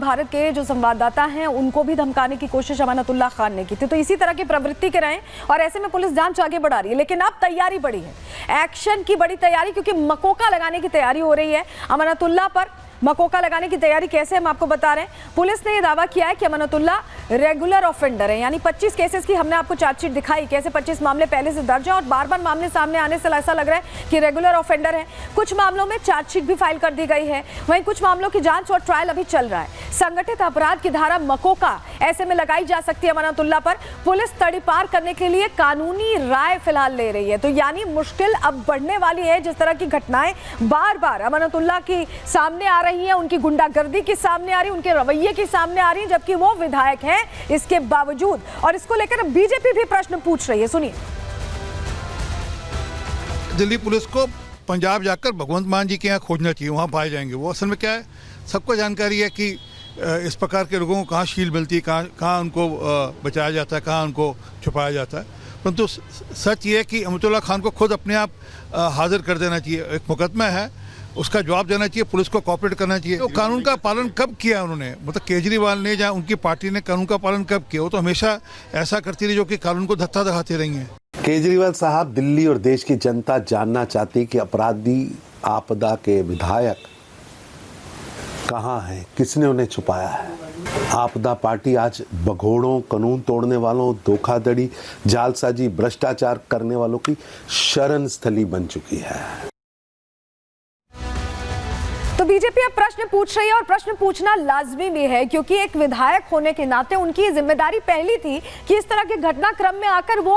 भारत के जो संवाददाता हैं उनको भी धमकाने की कोशिश अमानतुल्लाह खान ने की थी। तो इसी तरह की प्रवृत्ति के रहे और ऐसे में पुलिस जांच आगे बढ़ा रही है। लेकिन अब तैयारी बड़ी है, एक्शन की बड़ी तैयारी, क्योंकि मकोका लगाने की तैयारी हो रही है अमानतुल्लाह पर। मकोका लगाने की तैयारी कैसे, हम आपको बता रहे हैं। पुलिस ने यह दावा किया है कि अमानतुल्लाह रेगुलर ऑफेंडर है, यानी 25 केसेस की हमने आपको चार्जशीट दिखाई, कैसे 25 मामले पहले से दर्ज हैं और बार बार मामले सामने आने से ऐसा लग रहा है कि रेगुलर ऑफेंडर है। कुछ मामलों में चार्जशीट भी फाइल कर दी गई है, वहीं कुछ मामलों की जांच और ट्रायल अभी चल रहा है। संगठित अपराध की धारा मकोका ऐसे में लगाई जा सकती है अमानतुल्लाह पर। पुलिस तड़ीपार करने के लिए कानूनी राय फिलहाल ले रही है। तो यानी मुश्किल अब बढ़ने वाली है। जिस तरह की घटनाएं बार बार अमानतुल्लाह की सामने आ रही है, उनकी गुंडागर्दी की सामने आ रही, उनके रवैये की सामने आ रही, जबकि वो विधायक हैं इसके बावजूद। और इसको लेकर बीजेपी भी प्रश्न पूछ रही है, सुनिए। दिल्ली पुलिस को पंजाब जाकर भगवंत मान जी के यहाँ खोजना चाहिए, वहाँ पाए जाएंगे वो। असल में क्या है, सबको जानकारी है कि इस प्रकार के लोगों को कहाँ शील मिलती है, कहाँ उनको बचाया जाता है, कहाँ उनको छुपाया जाता है। परंतु सच ये है कि अमानतुल्लाह खान को खुद अपने आप हाजिर कर देना चाहिए। एक मुकदमा है, उसका जवाब देना चाहिए, पुलिस को कोऑपरेट करना चाहिए। तो कानून का पालन कब किया उन्होंने, मतलब केजरीवाल ने या उनकी पार्टी ने कानून का पालन कब किया? वो तो हमेशा ऐसा करती रही जो कि कानून को धक्का दिखाती रही हैं। केजरीवाल साहब, दिल्ली और देश की जनता जानना चाहती कि अपराधी आपदा के विधायक कहाँ हैं, किसने उन्हें छुपाया है। आपदा पार्टी आज भगोड़ों, कानून तोड़ने वालों, धोखाधड़ी, जालसाजी, भ्रष्टाचार करने वालों की शरण स्थली बन चुकी है। तो बीजेपी अब प्रश्न पूछ रही है और प्रश्न पूछना लाजमी भी है, क्योंकि एक विधायक होने के नाते उनकी जिम्मेदारी पहली थी कि इस तरह के घटनाक्रम में आकर वो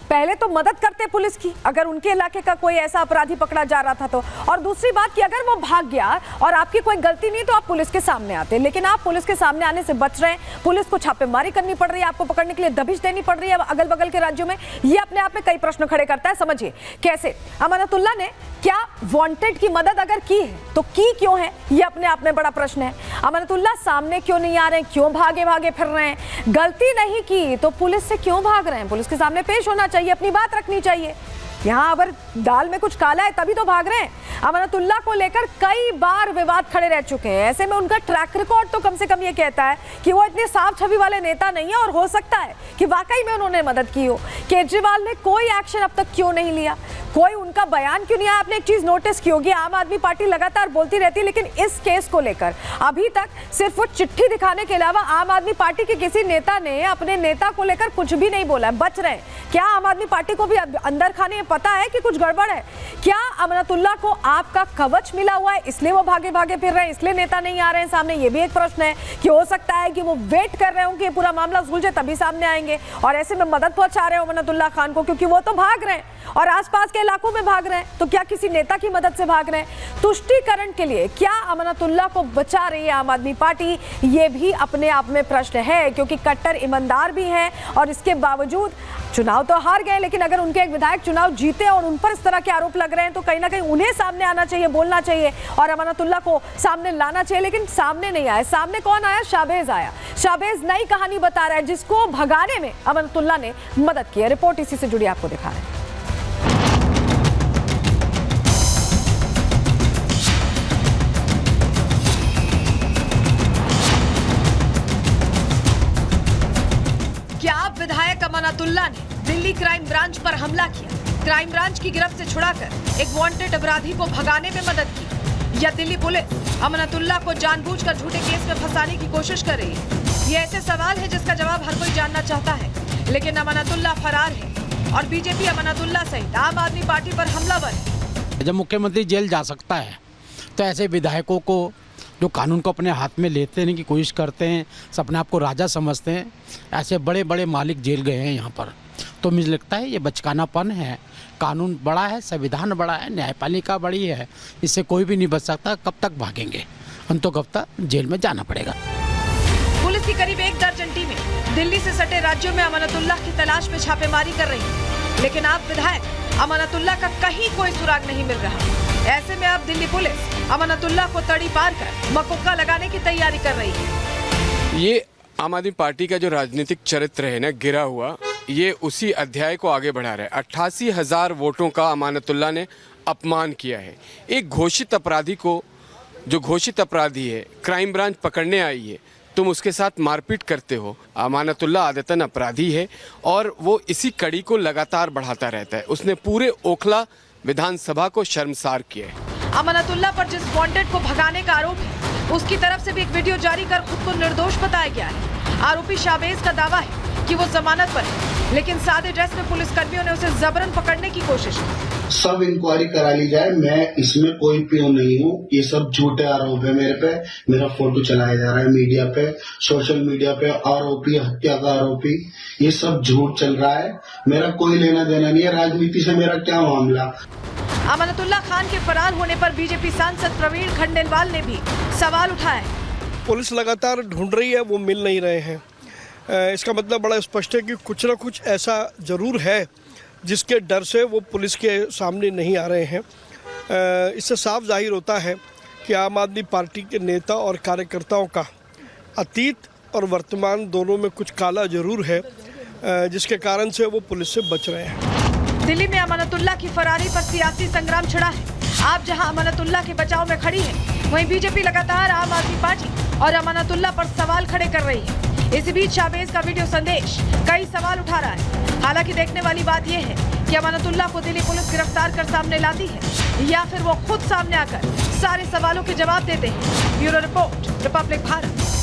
पहले तो मदद करते पुलिस की, अगर उनके इलाके का कोई ऐसा अपराधी पकड़ा जा रहा था तो। और दूसरी बात कि अगर वो भाग गया और आपकी कोई गलती नहीं तो आप पुलिस के सामने आते, लेकिन आप पुलिस के सामने आने से बच रहे हैं। पुलिस को छापेमारी करनी पड़ रही है, आपको पकड़ने के लिए दबिश देनी पड़ रही है अगल बगल के राज्यों में। ये अपने आप में कई प्रश्न खड़े करता है। समझिए कैसे अमानतुल्लाह ने क्या वांटेड की मदद अगर की है तो की क्यों है, ये अपने आप में बड़ा प्रश्न है। अमानतुल्लाह सामने क्यों नहीं आ रहे हैं, क्यों भागे भागे फिर रहे हैं? गलती नहीं की तो पुलिस से क्यों भाग रहे हैं? पुलिस के सामने पेश होना चाहिए, अपनी बात रखनी चाहिए। यहाँ अगर दाल में कुछ काला है तभी तो भाग रहे हैं। अमानतुल्लाह को लेकर कई बार विवाद खड़े रह चुके हैं। ऐसे में उनका ट्रैक रिकॉर्ड तो कम से कम ये कहता है कि वो इतने साफ छवि वाले नेता नहीं है और हो सकता है कि वाकई में उन्होंने मदद की हो। केजरीवाल ने कोई एक्शन अब तक क्यों नहीं लिया, कोई उनका बयान क्यों नहीं आया? आपने एक चीज नोटिस की होगी, आम आदमी पार्टी लगातार बोलती रहती है, लेकिन इस केस को लेकर अभी तक सिर्फ वो चिट्ठी दिखाने के अलावा आम आदमी पार्टी के किसी नेता ने अपने नेता को लेकर कुछ भी नहीं बोला है। बच रहे हैं। क्या आम आदमी पार्टी को भी अंदर खाने पता है कि कुछ गड़बड़ है? क्या अमानतुल्लाह को आपका कवच मिला हुआ है इसलिए वो भागे भागे फिर रहे हैं, इसलिए नेता नहीं आ रहे हैं सामने? ये भी एक प्रश्न है कि हो सकता है कि वो वेट कर रहे हो कि पूरा मामला सुलझे तभी सामने आएंगे और ऐसे में मदद पहुंचा रहे हो अमानतुल्लाह खान को, क्योंकि वो तो भाग रहे हैं और आसपास के इलाकों में भाग रहे हैं। तो क्या किसी नेता की मदद से भाग रहे हैं? तुष्टीकरण के लिए क्या अमानतुल्लाह को बचा रही है आम आदमी पार्टी? ये भी अपने आप में प्रश्न है, क्योंकि कट्टर ईमानदार भी हैं और इसके बावजूद चुनाव तो हार गए, लेकिन अगर उनके एक विधायक चुनाव जीते और उन पर इस तरह के आरोप लग रहे हैं तो कहीं ना कहीं उन्हें सामने आना चाहिए, बोलना चाहिए और अमानतुल्लाह को सामने लाना चाहिए। लेकिन सामने नहीं आया। सामने कौन आया? शाहबाज आया। शाहबाज नई कहानी बता रहा है जिसको भगाने में अमानतुल्लाह ने मदद की है। रिपोर्ट इसी से जुड़ी आपको दिखा रहे हैं। विधायक अमानतुल्लाह ने दिल्ली क्राइम ब्रांच पर हमला किया, क्राइम ब्रांच की गिरफ्त से छुड़ाकर एक वांटेड अपराधी को भगाने में मदद की, या दिल्ली पुलिस अमानतुल्लाह को जानबूझकर झूठे केस में फंसाने की कोशिश कर रही है? ये ऐसे सवाल है जिसका जवाब हर कोई जानना चाहता है, लेकिन अमानतुल्लाह फरार है और बीजेपी अमानतुल्लाह सहित आम आदमी पार्टी पर हमलावर है। जब मुख्यमंत्री जेल जा सकता है तो ऐसे विधायकों को जो कानून को अपने हाथ में लेते रहने की कोशिश करते हैं, अपने आप को राजा समझते हैं, ऐसे बड़े बड़े मालिक जेल गए हैं यहाँ पर। तो मुझे लगता है ये बचकानापन है। कानून बड़ा है, संविधान बड़ा है, न्यायपालिका बड़ी है, इससे कोई भी नहीं बच सकता। कब तक भागेंगे? अंततः जेल में जाना पड़ेगा। पुलिस की करीब 1 दर्जन टीमें दिल्ली से सटे राज्यों में अमानतुल्लाह की तलाश में छापेमारी कर रही है, लेकिन आप विधायक अमानतुल्लाह का कहीं कोई सुराग नहीं मिल रहा। ऐसे में अब दिल्ली पुलिस अमानतुल्लाह को तड़ी पार कर मकोका लगाने की तैयारी कर रही है। ये आम आदमी पार्टी का जो राजनीतिक चरित्र है ना, गिरा हुआ, ये उसी अध्याय को आगे बढ़ा रहा है। 88,000 वोटों का अमानतुल्लाह ने अपमान किया है। एक घोषित अपराधी को जो घोषित अपराधी है, क्राइम ब्रांच पकड़ने आई है, तुम उसके साथ मारपीट करते हो। अमानतुल्लाह आदतन अपराधी है और वो इसी कड़ी को लगातार बढ़ाता रहता है। उसने पूरे ओखला विधानसभा को शर्मसार किया है। अमानतुल्लाह पर जिस वांटेड को भगाने का आरोप है, उसकी तरफ से भी एक वीडियो जारी कर खुद को निर्दोष बताया गया है। आरोपी शाहबेज का दावा है कि वो जमानत पर है, लेकिन सादे ड्रेस में पुलिसकर्मियों ने उसे जबरन पकड़ने की कोशिश की। सब इंक्वायरी करा ली जाए, मैं इसमें कोई पियो नहीं हूँ। ये सब झूठे आरोप है मेरे पे। मेरा फोटो चलाया जा रहा है मीडिया पे, सोशल मीडिया पे। आरोपी, हत्या का आरोपी, ये सब झूठ चल रहा है। मेरा कोई लेना देना नहीं है राजनीति से। मेरा क्या मामला। अमानतुल्लाह खान के फरार होने पर बीजेपी सांसद प्रवीण खंडेलवाल ने भी सवाल उठाया है। पुलिस लगातार ढूंढ रही है, वो मिल नहीं रहे हैं। इसका मतलब बड़ा स्पष्ट है कि कुछ ना कुछ ऐसा जरूर है जिसके डर से वो पुलिस के सामने नहीं आ रहे हैं। इससे साफ जाहिर होता है कि आम आदमी पार्टी के नेता और कार्यकर्ताओं का अतीत और वर्तमान दोनों में कुछ काला जरूर है, जिसके कारण से वो पुलिस से बच रहे हैं। दिल्ली में अमानतुल्लाह की फरारी पर सियासी संग्राम छिड़ा है। आप जहां अमानतुल्लाह के बचाव में खड़ी है, वहीं बीजेपी लगातार आम आदमी पार्टी और अमानतुल्लाह पर सवाल खड़े कर रही है। इसी बीच शाहबेज का वीडियो संदेश कई सवाल उठा रहा है। हालांकि देखने वाली बात यह है कि अमानतुल्लाह को दिल्ली पुलिस गिरफ्तार कर सामने लाती है या फिर वो खुद सामने आकर सारे सवालों के जवाब देते हैं। Bureau report, Republic Bharat.